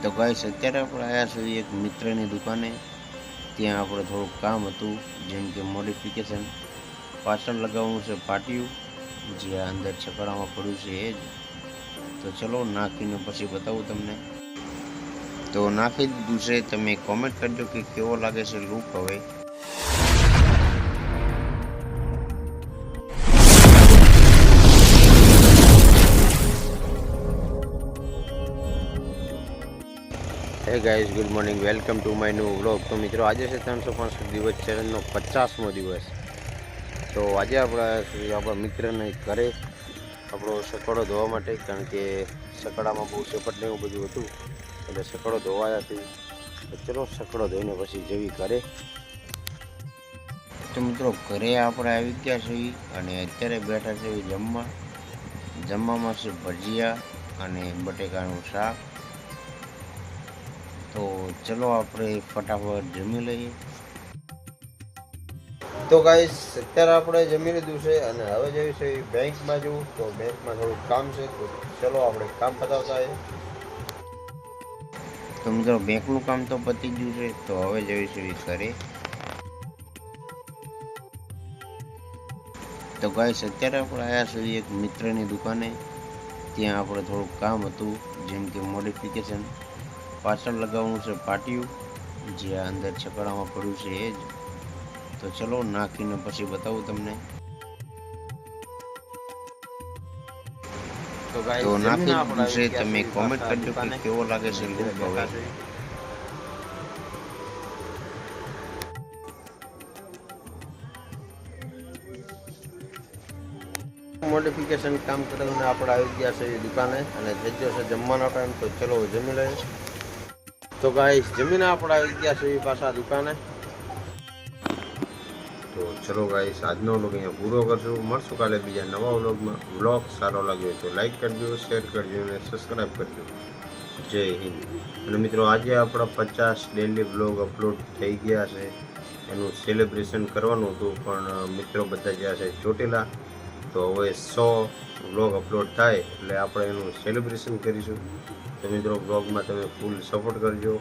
તો ગાઈસ અત્યારે આપણે આવ્યા છીએ એક મિત્રની દુકાને. ત્યાં આપણે થોડુંક કામ હતું, જેમ કે મોડિફિકેશન. પાછળ લગાવવાનું છે પાટિયું, જે આ અંદર છકડામાં પડ્યું છે એ જ. તો ચલો નાખીને પછી બતાવું તમને. તો નાખી દીધું છે, તમે કોમેન્ટ કરજો કે કેવો લાગે છે લુક હવે. Hey guys, good morning, welcome to my new vlog. તો મિત્રો આજે છે 365 દિવસ ચેલેન્જનો 50મો દિવસ. તો આજે આપણા મિત્રને ઘરે આપણો સકડો ધોવા માટે, કારણ કે સકડામાં બહુ સપટ ને એવું બધું હતું, એટલે સકડો ધોવાયાથી તો ચલો સકડો ધોઈને પછી જેવી ઘરે. તો મિત્રો ઘરે આપણે આવી ગયા છીએ અને અત્યારે બેઠા છે જમવામાં છે ભજીયા અને બટેકાનું શાક. તો ચલો આપણે ફટાફટ જમી લઈએ. તો ગાઈસ અત્યારે આપણે જમી લીધું છે અને હવે જઈએ છે બેંકમાં જવું. તો બેંકમાં થોડું કામ છે, તો ચલો આપણે કામ પતાવતા આવીએ. તો મિત્રો બેંકનું કામ તો પતી ગયું છે, તો હવે જઈએ છીએ ઘરે. તો ગાઈસ અત્યારે આપણે આવ્યા છીએ એક મિત્રની દુકાને. ત્યાં આપણે થોડુંક કામ હતું, જેમ કે મોડિફિકેશન. પાછળ લગાવવાનું છે પાટિયું, જે આ અંદર છકડામાં પડ્યું છે એ જ. તો ચલો નાખીને પછી બતાવું તમને. તો નાખી દીધું છે, તમે કોમેન્ટ કરજો કે કેવો લાગે છે લુક હવે. મોડિફિકેશન કામ કરીને આપણે આવી ગયા છે દુકાને અને થઈ ગયો છે જમવાનો ટાઈમ. તો ચલો જમી લઈએ. તો ગાઈસ જમીને આપણે આવી ગયા છે પાછા દુકાને. તો ચલો ગાઈસ આજનો વ્લોગ અહીંયા પૂરો કરશું. મળશું કાલે બીજા નવા વ્લોગમાં. વ્લોગ સારો લાગ્યો તો લાઈક કરજો, શેર કરજો અને સબસ્ક્રાઈબ કરજો. જય હિન્દ. અને મિત્રો આજે આપણા 50 ડેલી વ્લોગ અપલોડ થઈ ગયા છે. એનું સેલિબ્રેશન કરવાનું હતું, પણ મિત્રો બધા ગયા છે ચોટીલા. તો હવે 100 વ્લોગ અપલોડ થાય એટલે આપણે એનું સેલિબ્રેશન કરીશું. તો મિત્રો વ્લોગમાં તમે ફૂલ સપોર્ટ કરજો.